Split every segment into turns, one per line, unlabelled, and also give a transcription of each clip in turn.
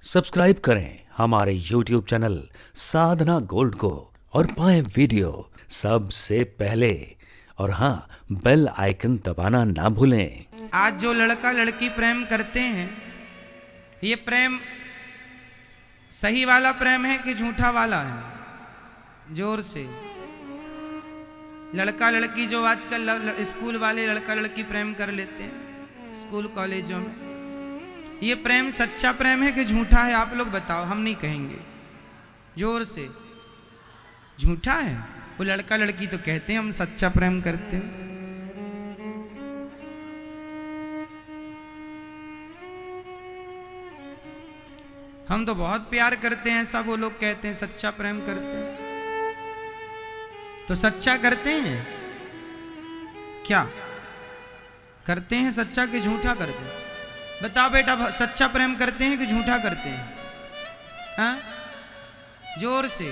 Subscribe करें हमारे YouTube channel साधना gold को और पाएं वीडियो सबसे पहले। और हाँ, बेल आइकन दबाना ना भूलें।
आज जो लड़का लड़की प्रेम करते हैं, ये प्रेम सही वाला प्रेम है कि झूठा वाला है? जोर से। लड़का लड़की जो आजकल स्कूल वाले लड़का लड़की प्रेम कर लेते हैं स्कूल कॉलेजों में, ये प्रेम सच्चा प्रेम है कि झूठा है? आप लोग बताओ, हम नहीं कहेंगे। जोर से। झूठा है। वो लड़का लड़की तो कहते हैं हम सच्चा प्रेम करते हैं। हम तो बहुत प्यार करते हैं, सब वो लोग कहते हैं सच्चा प्रेम करते हैं। तो सच्चा करते हैं क्या? करते हैं सच्चा कि झूठा करते हैं? बताओ बेटा, सच्चा प्रेम करते हैं कि झूठा करते हैं? हाँ, जोर से।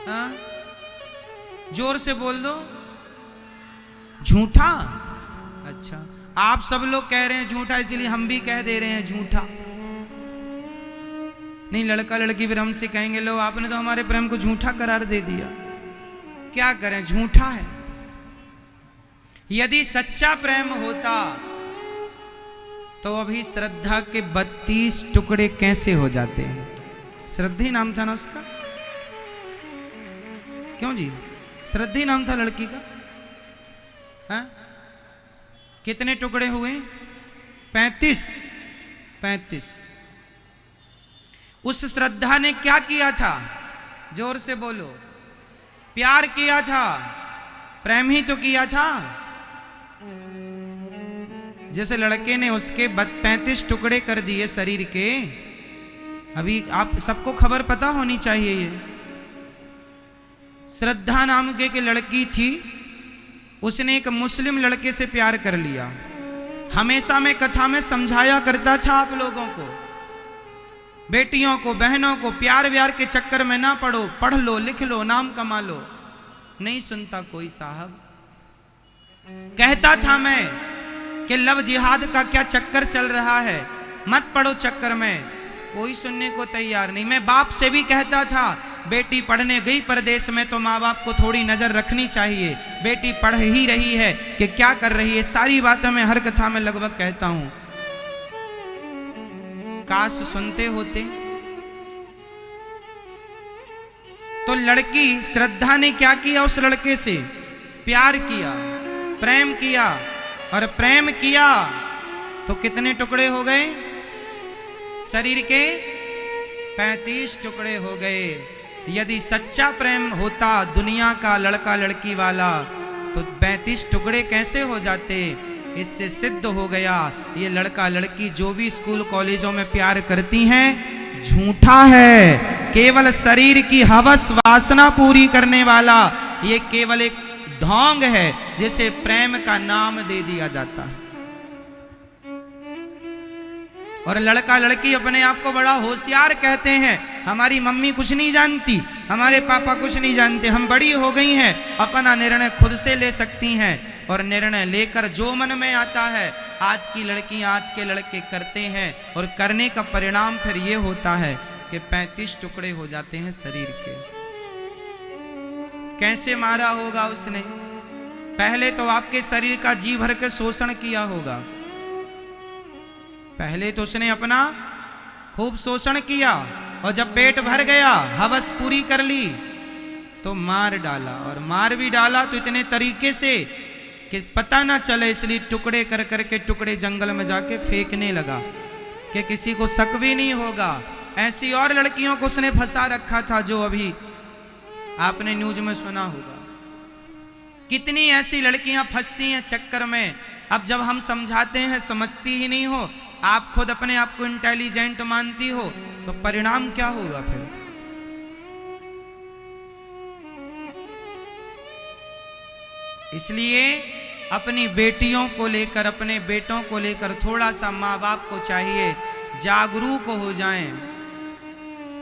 हाँ, जोर से बोल दो। झूठा? अच्छा, आप सब लोग कह रहे हैं झूठा, इसीलिए हम भी कह दे रहे हैं झूठा। नहीं, लड़का लड़की फिर हमसे कहेंगे लो आपने तो हमारे प्रेम को झूठा करार दे दिया। क्या करें, झूठा है। यदि सच्चा प्रेम होता तो अभी श्रद्धा के 32 टुकड़े कैसे हो जाते हैं? श्रद्धा नाम था ना उसका? क्यों जी? श्रद्धा नाम था लड़की का। हाँ? कितने टुकड़े हुए? 35। उस श्रद्धा ने क्या किया था? जोर से बोलो। प्यार किया था, प्रेम ही तो किया था। जैसे लड़के ने उसके 35 टुकड़े कर दिए शरीर के। अभी आप सबको खबर पता होनी चाहिए। ये श्रद्धा नाम के लड़की थी, उसने एक मुस्लिम लड़के से प्यार कर लिया। हमेशा मैं कथा में समझाया करता था आप लोगों को, बेटियों को, बहनों को, प्यार व्यार के चक्कर में ना पड़ो, पढ़ लो, लिख लो, नाम कमा लो। नहीं सुनता कोई साहब। कहता था मैं कि लव जिहाद का क्या चक्कर चल रहा है, मत पड़ो चक्कर में। कोई सुनने को तैयार नहीं। मैं बाप से भी कहता था बेटी पढ़ने गई परदेश में तो माँ बाप को थोड़ी नजर रखनी चाहिए, बेटी पढ़ ही रही है कि क्या कर रही है। सारी बातें मैं हर कथा में लगभग कहता हूं। काश सुनते होते। तो लड़की श्रद्धा ने क्या किया? उस लड़के से प्यार किया, प्रेम किया, और प्रेम किया तो कितने टुकड़े हो गए? शरीर के 35 टुकड़े हो गए। यदि सच्चा प्रेम होता दुनिया का लड़का लड़की वाला तो 35 टुकड़े कैसे हो जाते? इससे सिद्ध हो गया ये लड़का लड़की जो भी स्कूल कॉलेजों में प्यार करती हैं झूठा है। केवल शरीर की हवस वासना पूरी करने वाला ये केवल एक ढोंग है जिसे प्रेम का नाम दे दिया जाता है। और लड़का लड़की अपने आप को बड़ा होशियार कहते हैं। हमारी मम्मी कुछ नहीं जानती, हमारे पापा कुछ नहीं जानते, हम बड़ी हो गई हैं, अपना निर्णय खुद से ले सकती हैं। और निर्णय लेकर जो मन में आता है आज की लड़कियां, आज के लड़के करते हैं। और करने का परिणाम फिर ये होता है कि 35 टुकड़े हो जाते हैं शरीर के। कैसे मारा होगा उसने? पहले तो आपके शरीर का जी भर के शोषण किया होगा। पहले तो उसने अपना खूब शोषण किया, और जब पेट भर गया, हवस पूरी कर ली, तो मार डाला। और मार भी डाला तो इतने तरीके से कि पता ना चले, इसलिए टुकड़े कर करके टुकड़े जंगल में जाके फेंकने लगा कि किसी को शक भी नहीं होगा। ऐसी और लड़कियों को उसने फंसा रखा था जो अभी आपने न्यूज में सुना होगा। कितनी ऐसी लड़कियां फंसती हैं चक्कर में। अब जब हम समझाते हैं समझती ही नहीं हो, आप खुद अपने आप को इंटेलिजेंट मानती हो, तो परिणाम क्या होगा फिर? इसलिए अपनी बेटियों को लेकर, अपने बेटों को लेकर थोड़ा सा माँ बाप को चाहिए जागरूक हो जाएं।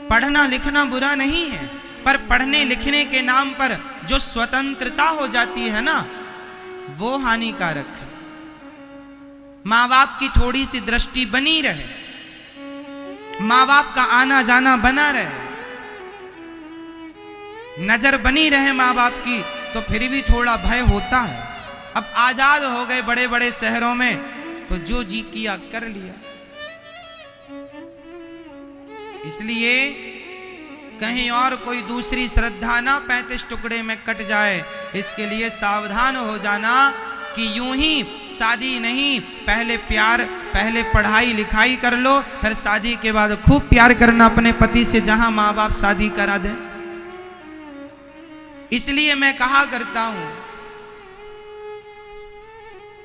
पढ़ना लिखना बुरा नहीं है, पर पढ़ने लिखने के नाम पर जो स्वतंत्रता हो जाती है ना, वो हानिकारक है। माँ बाप की थोड़ी सी दृष्टि बनी रहे। माँ बाप का आना जाना बना रहे, नजर बनी रहे माँ बाप की, तो फिर भी थोड़ा भय होता है। अब आजाद हो गए बड़े बड़े शहरों में, तो जो जी किया कर लिया। इसलिए कहीं और कोई दूसरी श्रद्धा ना 35 टुकड़े में कट जाए, इसके लिए सावधान हो जाना कि यूं ही शादी नहीं, पहले प्यार, पहले पढ़ाई लिखाई कर लो, फिर शादी के बाद खूब प्यार करना अपने पति से, जहां माँ बाप शादी करा दें। इसलिए मैं कहा करता हूं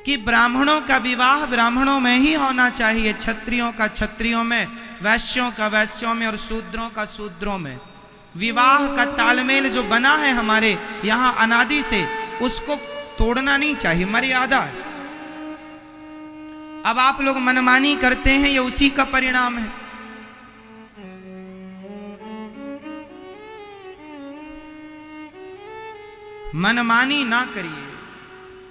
कि ब्राह्मणों का विवाह ब्राह्मणों में ही होना चाहिए, क्षत्रियों का क्षत्रियों में, वैश्यों का वैश्यों में और शूद्रों का शूद्रों में। विवाह का तालमेल जो बना है हमारे यहां अनादि से, उसको तोड़ना नहीं चाहिए, मर्यादा है। अब आप लोग मनमानी करते हैं, ये उसी का परिणाम है। मनमानी ना करिए,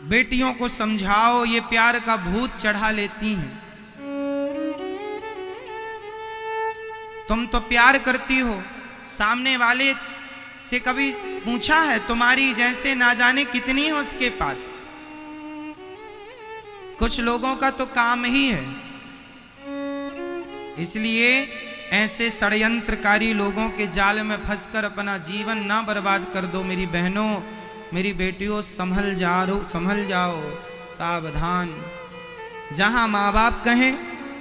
बेटियों को समझाओ, ये प्यार का भूत चढ़ा लेती हैं। तुम तो प्यार करती हो, सामने वाले से कभी पूछा है तुम्हारी जैसे ना जाने कितनी है उसके पास? कुछ लोगों का तो काम ही है। इसलिए ऐसे षड्यंत्रकारी लोगों के जाल में फंसकर अपना जीवन ना बर्बाद कर दो। मेरी बहनों, मेरी बेटियों, संभल जाओ, सावधान। जहां माँ बाप कहें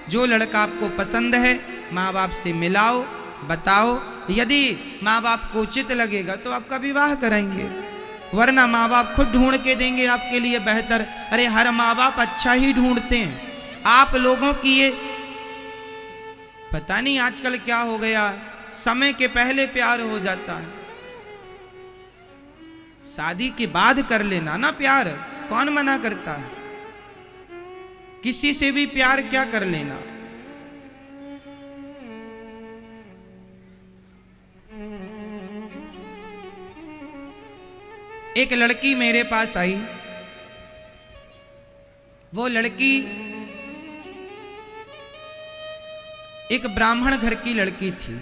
जो लड़का आपको पसंद है, माँ बाप से मिलाओ, बताओ। यदि माँ बाप को उचित लगेगा तो आपका विवाह कराएंगे, वरना माँ बाप खुद ढूंढ के देंगे आपके लिए बेहतर। अरे हर माँ बाप अच्छा ही ढूंढते हैं। आप लोगों की ये पता नहीं आजकल क्या हो गया, समय के पहले प्यार हो जाता है। शादी के बाद कर लेना ना प्यार, कौन मना करता है? किसी से भी प्यार क्या कर लेना। एक लड़की मेरे पास आई। वो लड़की एक ब्राह्मण घर की लड़की थी।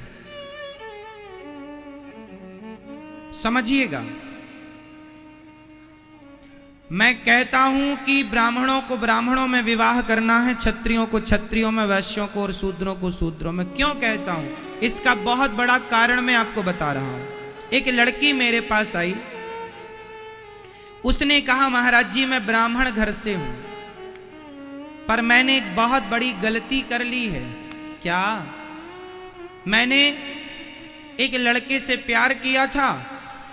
समझिएगा, मैं कहता हूं कि ब्राह्मणों को ब्राह्मणों में विवाह करना है, क्षत्रियों को क्षत्रियों में, वैश्यों को और शूद्रों को शूद्रों में। क्यों कहता हूं? इसका बहुत बड़ा कारण मैं आपको बता रहा हूं। एक लड़की मेरे पास आई, उसने कहा महाराज जी मैं ब्राह्मण घर से हूं, पर मैंने एक बहुत बड़ी गलती कर ली है। क्या? मैंने एक लड़के से प्यार किया था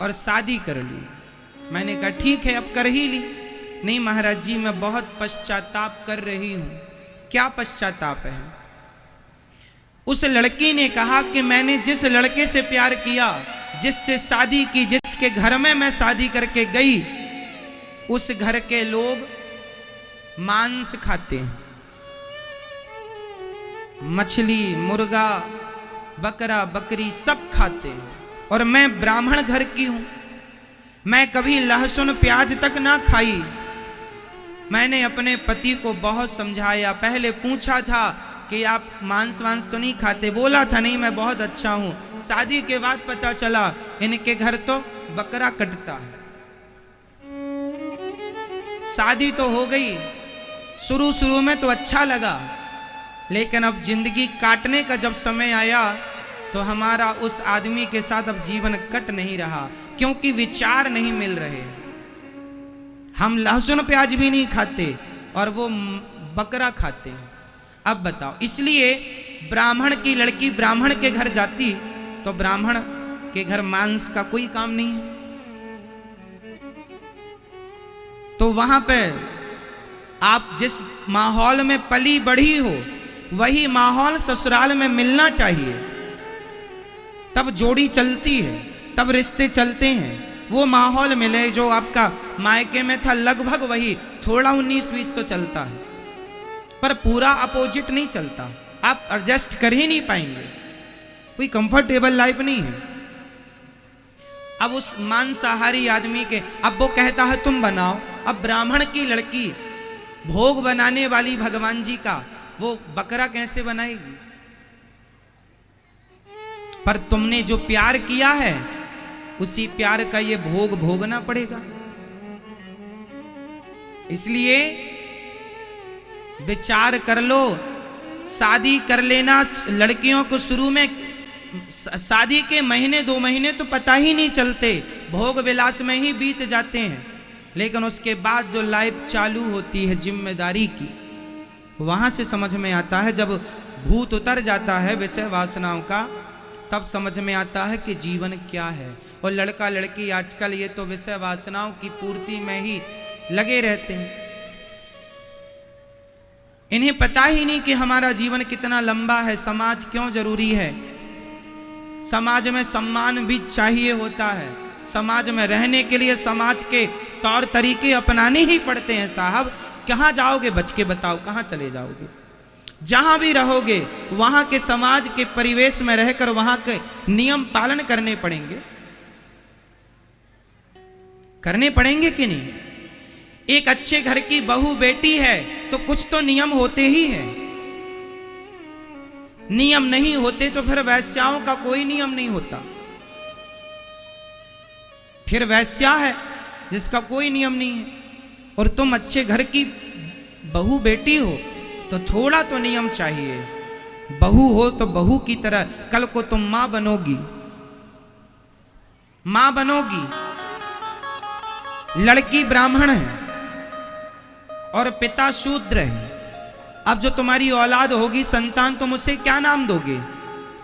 और शादी कर ली। मैंने कहा ठीक है, अब कर ही ली। नहीं महाराज जी मैं बहुत पश्चाताप कर रही हूं। क्या पश्चाताप है? उस लड़की ने कहा कि मैंने जिस लड़के से प्यार किया, जिससे शादी की, जिसके घर में मैं शादी करके गई, उस घर के लोग मांस खाते हैं, मछली, मुर्गा, बकरा, बकरी सब खाते हैं, और मैं ब्राह्मण घर की हूं। मैं कभी लहसुन प्याज तक ना खाई। मैंने अपने पति को बहुत समझाया, पहले पूछा था कि आप मांस वांस तो नहीं खाते? बोला था नहीं मैं बहुत अच्छा हूं। शादी के बाद पता चला इनके घर तो बकरा कटता है। शादी तो हो गई, शुरू में तो अच्छा लगा, लेकिन अब जिंदगी काटने का जब समय आया तो हमारा उस आदमी के साथ अब जीवन कट नहीं रहा, क्योंकि विचार नहीं मिल रहे। हम लहसुन प्याज भी नहीं खाते और वो बकरा खाते हैं। अब बताओ, इसलिए ब्राह्मण की लड़की ब्राह्मण के घर जाती तो ब्राह्मण के घर मांस का कोई काम नहीं है। तो वहां पे आप जिस माहौल में पली बढ़ी हो, वही माहौल ससुराल में मिलना चाहिए। तब जोड़ी चलती है, तब रिश्ते चलते हैं। वो माहौल मिले जो आपका मायके में था, लगभग वही, थोड़ा 19-20 तो चलता है, पर पूरा अपोजिट नहीं चलता। आप एडजस्ट कर ही नहीं पाएंगे, कोई कंफर्टेबल लाइफ नहीं है। अब उस मांसाहारी आदमी के, अब वो कहता है तुम बनाओ। अब ब्राह्मण की लड़की भोग बनाने वाली भगवान जी का, वो बकरा कैसे बनाएगी? पर तुमने जो प्यार किया है उसी प्यार का ये भोग भोगना पड़ेगा। इसलिए विचार कर लो, शादी कर लेना। लड़कियों को शुरू में शादी के महीने 2 महीने तो पता ही नहीं चलते, भोग विलास में ही बीत जाते हैं। लेकिन उसके बाद जो लाइफ चालू होती है जिम्मेदारी की, वहां से समझ में आता है, जब भूत उतर जाता है विषय वासनाओं का, तब समझ में आता है कि जीवन क्या है। और लड़का लड़की आजकल ये तो विषय वासनाओं की पूर्ति में ही लगे रहते हैं। इन्हें पता ही नहीं कि हमारा जीवन कितना लंबा है, समाज क्यों जरूरी है। समाज में सम्मान भी चाहिए होता है, समाज में रहने के लिए समाज के तौर तरीके अपनाने ही पड़ते हैं साहब। कहाँ जाओगे बच के बताओ, कहाँ चले जाओगे? जहां भी रहोगे वहां के समाज के परिवेश में रहकर वहां के नियम पालन करने पड़ेंगे, करने पड़ेंगे कि नहीं? एक अच्छे घर की बहू बेटी है तो कुछ तो नियम होते ही हैं। नियम नहीं होते तो फिर वैश्याओं का कोई नियम नहीं होता। फिर वैश्या है जिसका कोई नियम नहीं है। और तुम अच्छे घर की बहू बेटी हो तो थोड़ा तो नियम चाहिए। बहू हो तो बहू की तरह, कल को तुम मां बनोगी, मां बनोगी। लड़की ब्राह्मण है और पिता शूद्र है। अब जो तुम्हारी औलाद होगी, संतान, तुम उसे क्या नाम दोगे?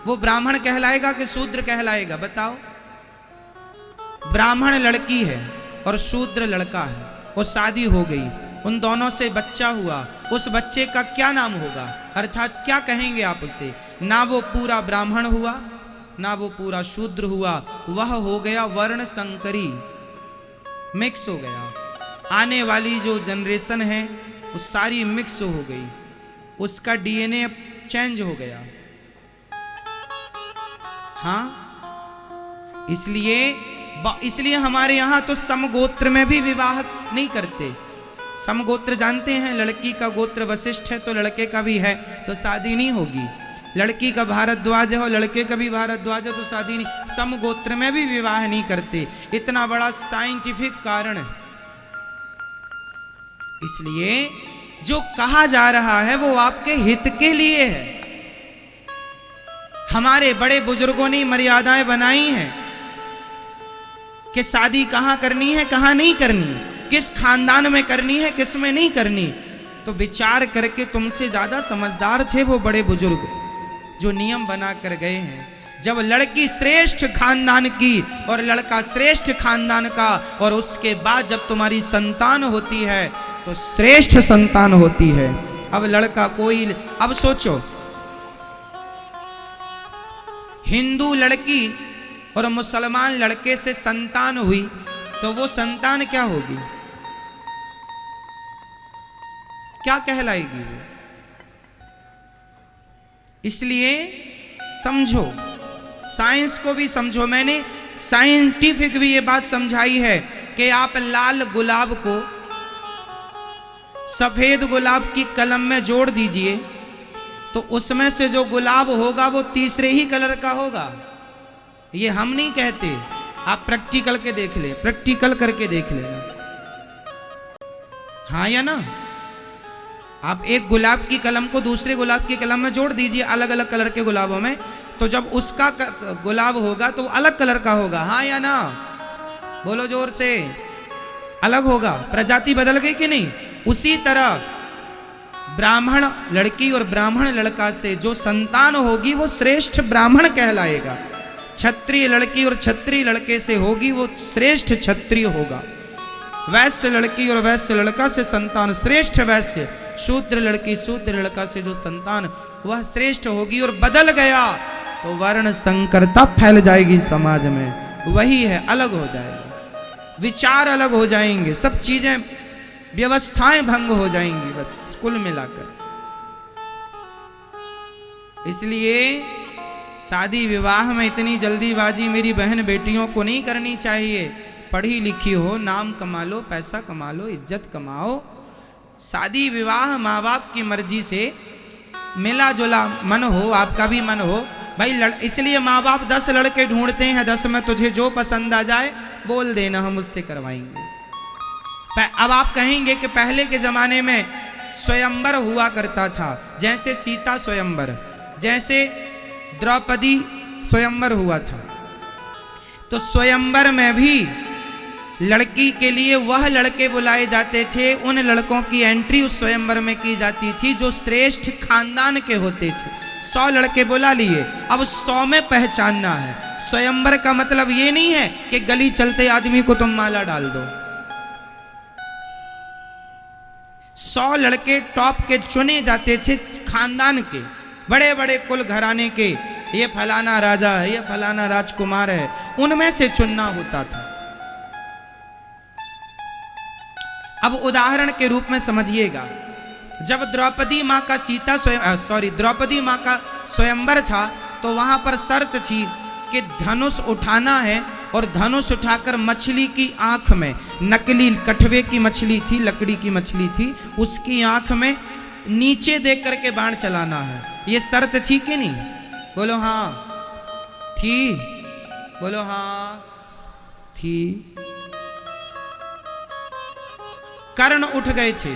वो ब्राह्मण कहलाएगा कि शूद्र कहलाएगा? बताओ। ब्राह्मण लड़की है और शूद्र लड़का है, और शादी हो गई, उन दोनों से बच्चा हुआ, उस बच्चे का क्या नाम होगा? अर्थात क्या कहेंगे आप उसे? ना वो पूरा ब्राह्मण हुआ, ना वो पूरा शूद्र हुआ, वह हो गया वर्ण संकरी, मिक्स हो गया। आने वाली जो जनरेशन है वो सारी मिक्स हो गई, उसका डीएनए चेंज हो गया। हाँ, इसलिए हमारे यहां तो समगोत्र में भी विवाह नहीं करते। समगोत्र जानते हैं? लड़की का गोत्र वशिष्ठ है तो लड़के का भी है तो शादी नहीं होगी। लड़की का भारद्वाज है और लड़के का भी भारद्वाज है तो शादी नहीं। समगोत्र में भी विवाह नहीं करते। इतना बड़ा साइंटिफिक कारण है। इसलिए जो कहा जा रहा है वो आपके हित के लिए है। हमारे बड़े बुजुर्गों ने मर्यादाएं बनाई हैं कि शादी कहां करनी है, कहां नहीं करनी, किस खानदान में करनी है, किस में नहीं करनी। तो विचार करके तुमसे ज्यादा समझदार थे वो बड़े बुजुर्ग जो नियम बना कर गए हैं। जब लड़की श्रेष्ठ खानदान की और लड़का श्रेष्ठ खानदान का, और उसके बाद जब तुम्हारी संतान होती है तो श्रेष्ठ संतान होती है। अब लड़का कोई, अब सोचो, हिंदू लड़की और मुसलमान लड़के से संतान हुई तो वो संतान क्या होगी? क्या कहलाएगी वो? इसलिए समझो, साइंस को भी समझो। मैंने साइंटिफिक भी ये बात समझाई है कि आप लाल गुलाब को सफेद गुलाब की कलम में जोड़ दीजिए तो उसमें से जो गुलाब होगा वो तीसरे ही कलर का होगा। ये हम नहीं कहते, आप प्रैक्टिकल के देख ले, प्रैक्टिकल करके देख लेना। हाँ या ना? आप एक गुलाब की कलम को दूसरे गुलाब की कलम में जोड़ दीजिए अलग अलग कलर के गुलाबों में, तो जब उसका गुलाब होगा तो अलग कलर का होगा। हाँ या ना? बोलो जोर से। अलग होगा, प्रजाति बदल गई कि नहीं? उसी तरह ब्राह्मण लड़की और ब्राह्मण लड़का से जो संतान होगी वो श्रेष्ठ ब्राह्मण कहलाएगा। क्षत्रिय लड़की और क्षत्रिय लड़के से होगी वो श्रेष्ठ क्षत्रिय होगा। वैश्य लड़की और वैश्य लड़का से संतान श्रेष्ठ वैश्य। शूद्र लड़की शूद्र लड़का से जो संतान वह श्रेष्ठ होगी। और बदल गया तो वर्ण संकरता फैल जाएगी समाज में, वही है, अलग हो जाएगा, विचार अलग हो जाएंगे, सब चीजें व्यवस्थाएं भंग हो जाएंगी, बस कुल मिलाकर। इसलिए शादी विवाह में इतनी जल्दीबाजी मेरी बहन बेटियों को नहीं करनी चाहिए। पढ़ी लिखी हो, नाम कमा लो, पैसा कमा लो, इज्जत कमाओ। शादी विवाह माँ बाप की मर्जी से मिला जुला मन हो, आपका भी मन हो भाई इसलिए माँ बाप 10 लड़के ढूंढते हैं, 10 में तुझे जो पसंद आ जाए बोल देना, हम उससे करवाएंगे। अब आप कहेंगे कि पहले के जमाने में स्वयंवर हुआ करता था, जैसे सीता स्वयंवर, जैसे द्रौपदी स्वयंवर हुआ था। तो स्वयंवर में भी लड़की के लिए वह लड़के बुलाए जाते थे, उन लड़कों की एंट्री उस स्वयंवर में की जाती थी जो श्रेष्ठ खानदान के होते थे। 100 लड़के बुला लिए, अब 100 में पहचानना है। स्वयंवर का मतलब ये नहीं है कि गली चलते आदमी को तुम माला डाल दो। 100 लड़के टॉप के चुने जाते थे, खानदान के, बड़े बड़े कुल घराने के, ये फलाना राजा है, ये फलाना राजकुमार है, उनमें से चुनना होता था। अब उदाहरण के रूप में समझिएगा, जब द्रौपदी माँ का द्रौपदी माँ का स्वयंवर था तो वहां पर शर्त थी कि धनुष उठाना है और धनुष उठाकर मछली की आंख में, नकली कठवे की मछली थी, लकड़ी की मछली थी, उसकी आंख में नीचे देख करके बाण चलाना है। ये शर्त थी कि नहीं? बोलो हाँ थी, बोलो हाँ थी। कर्ण उठ गए थे,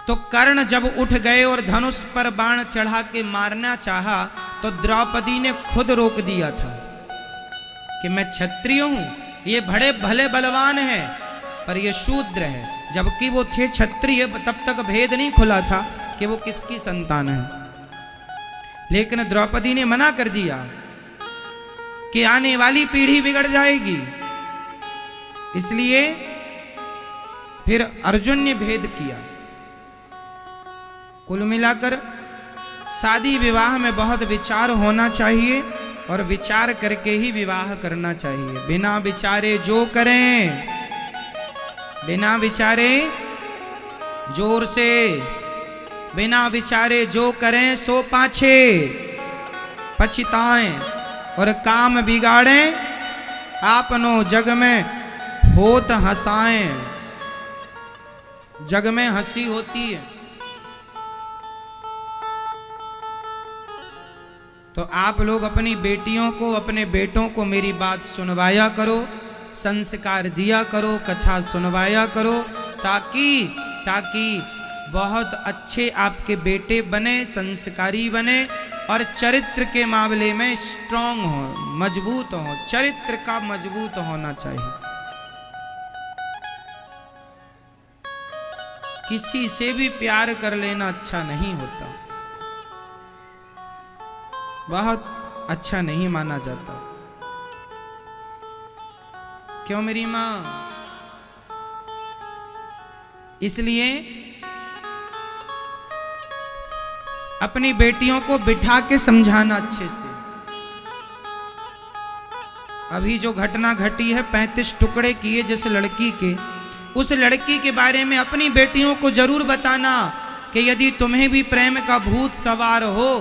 तो कर्ण जब उठ गए और धनुष पर बाण चढ़ा के मारना चाहा तो द्रौपदी ने खुद रोक दिया था कि मैं क्षत्रिय हूं, ये बड़े भले बलवान है पर ये शूद्र है। जबकि वो थे क्षत्रिय, तब तक भेद नहीं खुला था कि वो किसकी संतान है। लेकिन द्रौपदी ने मना कर दिया कि आने वाली पीढ़ी बिगड़ जाएगी, इसलिए फिर अर्जुन ने भेद किया। कुल मिलाकर शादी विवाह में बहुत विचार होना चाहिए और विचार करके ही विवाह करना चाहिए। बिना विचारे जो करें, बिना विचारे, जोर से, बिना विचारे जो करें सो पाछे पछताएं और काम बिगाड़ें, आपनो जग में होत हंसाएं। जग में हंसी होती है तो आप लोग अपनी बेटियों को, अपने बेटों को मेरी बात सुनवाया करो, संस्कार दिया करो, कथा सुनवाया करो, ताकि बहुत अच्छे आपके बेटे बने, संस्कारी बने और चरित्र के मामले में स्ट्रांग हो, मजबूत हो। चरित्र का मजबूत होना चाहिए। किसी से भी प्यार कर लेना अच्छा नहीं होता, बहुत अच्छा नहीं माना जाता। क्यों मेरी मां? इसलिए अपनी बेटियों को बिठा के समझाना अच्छे से। अभी जो घटना घटी है, 35 टुकड़े किए जिस लड़की के, उस लड़की के बारे में अपनी बेटियों को जरूर बताना कि यदि तुम्हें भी प्रेम का भूत सवार हो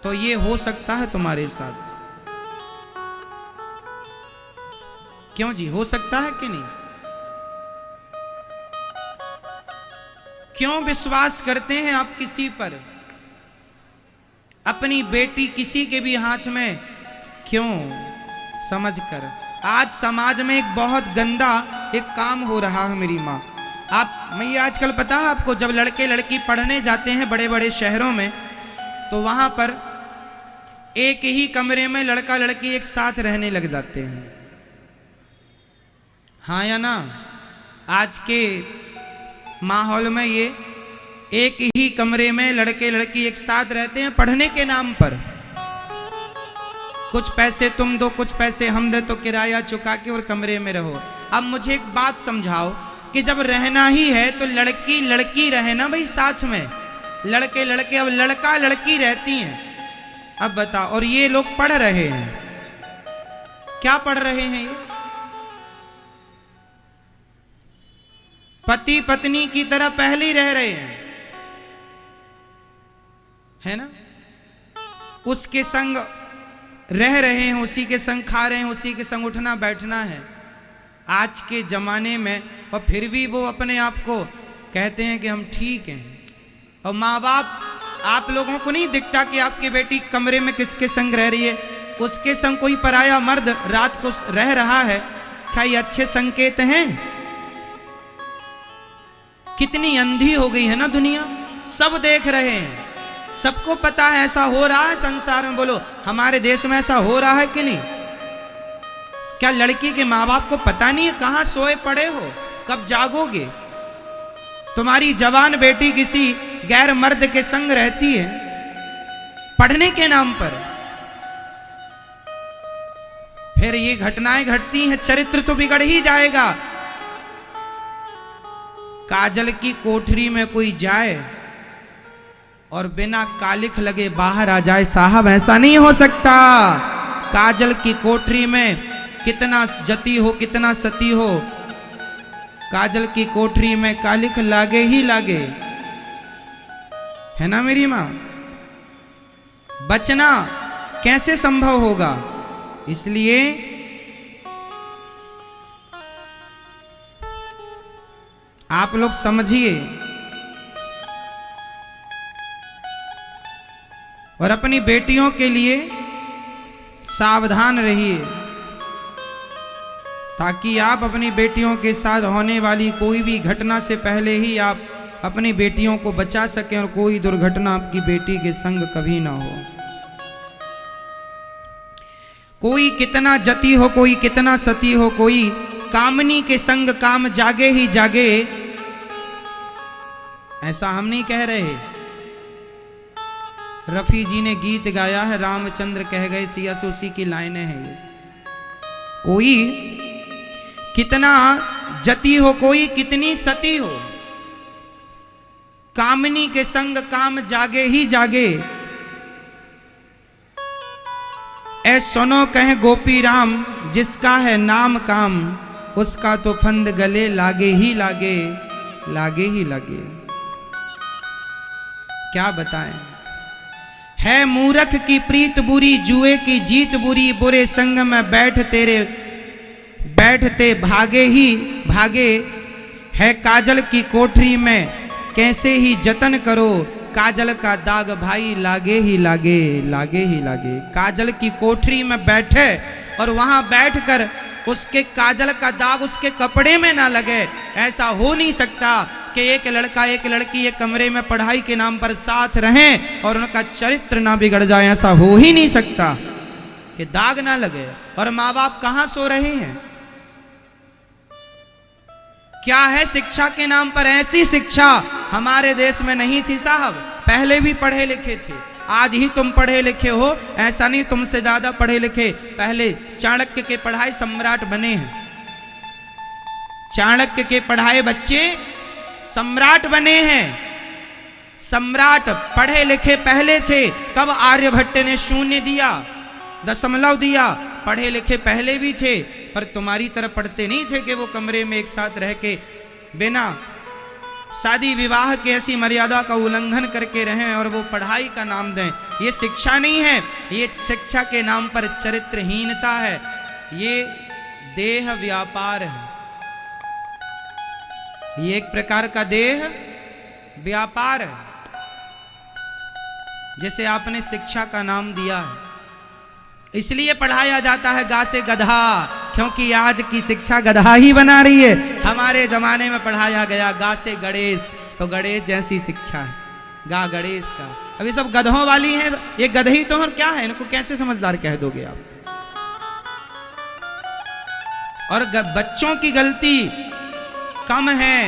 तो ये हो सकता है तुम्हारे साथ। क्यों जी, हो सकता है कि नहीं? क्यों विश्वास करते हैं आप किसी पर? अपनी बेटी किसी के भी हाथ में क्यों समझकर। आज समाज में एक बहुत गंदा एक काम हो रहा है मेरी माँ। मैं आजकल पता है आपको, जब लड़के लड़की पढ़ने जाते हैं बड़े बड़े शहरों में तो वहां पर एक ही कमरे में लड़का लड़की एक साथ रहने लग जाते हैं। हाँ या ना? आज के माहौल में ये एक ही कमरे में लड़के लड़की एक साथ रहते हैं पढ़ने के नाम पर। कुछ पैसे तुम दो, कुछ पैसे हम दे, तो किराया चुका के और कमरे में रहो। अब मुझे एक बात समझाओ कि जब रहना ही है तो लड़की लड़की रहे ना भाई साथ में, लड़के लड़के। अब लड़का लड़की रहती हैं। अब बताओ, और ये लोग पढ़ रहे हैं, क्या पढ़ रहे हैं ये? पति पत्नी की तरह पहले ही रह रहे हैं, है ना? उसके संग रह रहे हैं, उसी के संग खा रहे हैं, उसी के संग उठना बैठना है आज के जमाने में। और फिर भी वो अपने आप को कहते हैं कि हम ठीक हैं। और माँ बाप आप लोगों को नहीं दिखता कि आपकी बेटी कमरे में किसके संग रह रही है, उसके संग कोई पराया मर्द रात को रह रहा है, क्या ये अच्छे संकेत हैं? कितनी अंधी हो गई है ना दुनिया, सब देख रहे हैं, सबको पता है ऐसा हो रहा है संसार में। बोलो हमारे देश में ऐसा हो रहा है कि नहीं? क्या लड़की के माँ बाप को पता नहीं है कहां सोए पड़े हो, कब जागोगे? तुम्हारी जवान बेटी किसी गैर मर्द के संग रहती है पढ़ने के नाम पर, फिर ये घटनाएं घटती हैं, चरित्र तो बिगड़ ही जाएगा। काजल की कोठरी में कोई जाए और बिना कालिख लगे बाहर आ जाए, साहब ऐसा नहीं हो सकता। काजल की कोठरी में कितना जती हो कितना सती हो, काजल की कोठरी में कालिख लागे ही लागे, है ना मेरी मां? बचना कैसे संभव होगा? इसलिए आप लोग समझिए और अपनी बेटियों के लिए सावधान रहिए, ताकि आप अपनी बेटियों के साथ होने वाली कोई भी घटना से पहले ही आप अपनी बेटियों को बचा सकें और कोई दुर्घटना आपकी बेटी के संग कभी ना हो। कोई कितना जती हो, कोई कितना सती हो, कोई कामनी के संग काम जागे ही जागे, ऐसा हम नहीं कह रहे। रफी जी ने गीत गाया है, रामचंद्र कह गए सिया से, उसी की लाइनें हैं ये। कोई कितना जती हो, कोई कितनी सती हो, कामनी के संग काम जागे ही जागे। ऐ सुनो कहे गोपी राम, जिसका है नाम काम, उसका तो फंद गले लागे ही लागे, लागे ही लागे। क्या बताएं? है मूर्ख की प्रीत बुरी, जुए की जीत बुरी, बुरे संग में बैठते भागे ही भागे। है काजल की कोठरी में कैसे ही जतन करो, काजल का दाग भाई लागे ही लागे, लागे ही लागे। काजल की कोठरी में बैठे और वहां बैठकर उसके काजल का दाग उसके कपड़े में ना लगे, ऐसा हो नहीं सकता कि एक लड़का एक लड़की एक कमरे में पढ़ाई के नाम पर साथ रहें और उनका चरित्र ना बिगड़ जाए, ऐसा हो ही नहीं सकता कि दाग ना लगे। और माँ बाप कहां सो रहे हैं? क्या है शिक्षा के नाम पर? ऐसी शिक्षा हमारे देश में नहीं थी साहब, पहले भी पढ़े लिखे थे। आज ही तुम पढ़े लिखे हो, ऐसा नहीं तुमसे ज्यादा पढ़े लिखे पहले चाणक्य के पढ़ाए सम्राट बने हैं। चाणक्य के पढ़ाए बच्चे सम्राट बने हैं। सम्राट पढ़े लिखे पहले थे, कब आर्यभट्ट ने शून्य दिया, दशमलव दिया। पढ़े लिखे पहले भी थे, पर तुम्हारी तरह पढ़ते नहीं थे कि वो कमरे में एक साथ रह के बिना शादी विवाह के ऐसी मर्यादा का उल्लंघन करके रहें और वो पढ़ाई का नाम दें। ये शिक्षा नहीं है, ये शिक्षा के नाम पर चरित्रहीनता है, ये देह व्यापार है, ये एक प्रकार का देह व्यापार है जैसे आपने शिक्षा का नाम दिया है। इसलिए पढ़ाया जाता है गा से गधा, क्योंकि आज की शिक्षा गधा ही बना रही है। हमारे जमाने में पढ़ाया गया गा से गणेश, तो गणेश जैसी शिक्षा है, गा गणेश का। अभी सब गधों वाली हैं, ये गधे ही तो और क्या है, इनको कैसे समझदार कह दोगे आप? और बच्चों की गलती कम है,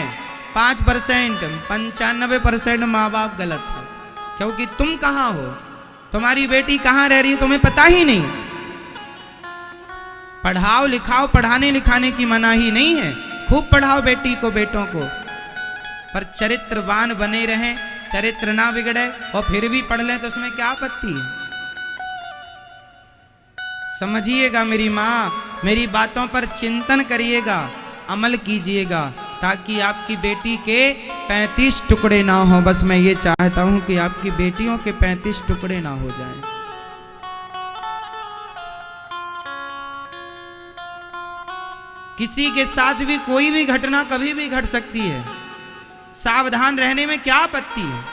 5%, 95% माँ बाप गलत है। क्योंकि तुम कहाँ हो, तुम्हारी बेटी कहाँ रह रही है, तुम्हें पता ही नहीं। पढ़ाओ लिखाओ, पढ़ाने लिखाने की मनाही नहीं है, खूब पढ़ाओ बेटी को बेटों को, पर चरित्रवान बने रहें, चरित्र ना बिगड़े। और फिर भी पढ़ लें तो उसमें क्या आपत्ति है? समझिएगा मेरी माँ, मेरी बातों पर चिंतन करिएगा, अमल कीजिएगा, ताकि आपकी बेटी के 35 टुकड़े ना हो। बस मैं ये चाहता हूं कि आपकी बेटियों के 35 टुकड़े ना हो जाएं। किसी के साथ भी कोई भी घटना कभी भी घट सकती है, सावधान रहने में क्या आपत्ति है?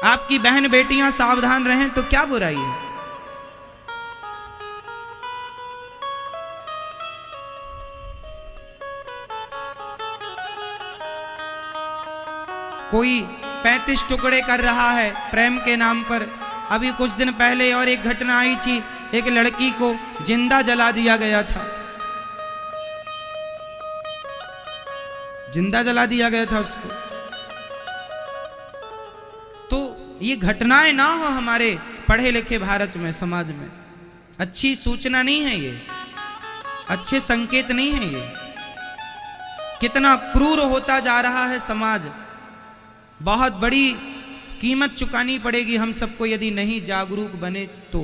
आपकी बहन बेटियां सावधान रहें तो क्या बुराई है। कोई 35 टुकड़े कर रहा है प्रेम के नाम पर। अभी कुछ दिन पहले और एक घटना आई थी, एक लड़की को जिंदा जला दिया गया था, जिंदा जला दिया गया था उसको। तो ये घटनाएं ना हो हमारे पढ़े लिखे भारत में, समाज में। अच्छी सूचना नहीं है ये, अच्छे संकेत नहीं है ये। कितना क्रूर होता जा रहा है समाज। बहुत बड़ी कीमत चुकानी पड़ेगी हम सबको यदि नहीं जागरूक बने तो।